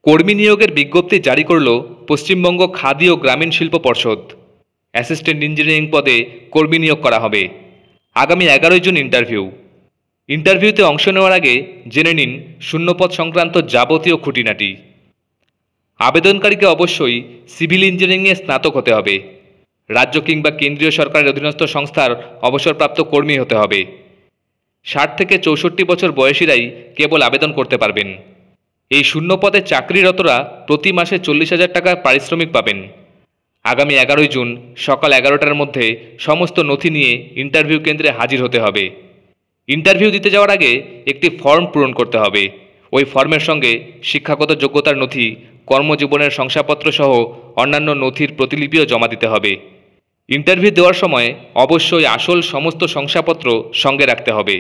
কর্মী নিয়োগের বিজ্ঞপ্তি জারি করল পশ্চিমবঙ্গ খাদি ও গ্রামীণ শিল্প পর্ষদ। অ্যাসিস্ট্যান্ট ইঞ্জিনিয়ারিং পদে কর্মী নিয়োগ করা হবে। আগামী 11 জুন ইন্টারভিউতে অংশ নেওয়ার আগে জেনে নিন শূন্যপদ সংক্রান্ত যাবতীয় খুঁটিনাটি। আবেদনকারীকে অবশ্যই সিভিল ইঞ্জিনিয়ারিংয়ে স্নাতক হতে হবে। রাজ্য কিংবা কেন্দ্রীয় সরকারের অধীনস্থ সংস্থার অবসরপ্রাপ্ত কর্মী হতে হবে। 60 থেকে 64 বছর বয়সীরাই কেবল আবেদন করতে পারবেন। এই শূন্য পদে চাকরিরতরা প্রতি মাসে 40,000 টাকা পারিশ্রমিক পাবেন। আগামী 11 জুন সকাল 11টার মধ্যে সমস্ত নথি নিয়ে ইন্টারভিউ কেন্দ্রে হাজির হতে হবে। ইন্টারভিউ দিতে যাওয়ার আগে একটি ফর্ম পূরণ করতে হবে। ওই ফর্মের সঙ্গে শিক্ষাগত যোগ্যতার নথি, কর্মজীবনের শংসাপত্র সহ অন্যান্য নথির প্রতিলিপিও জমা দিতে হবে। ইন্টারভিউ দেওয়ার সময় অবশ্যই আসল সমস্ত শংসাপত্র সঙ্গে রাখতে হবে।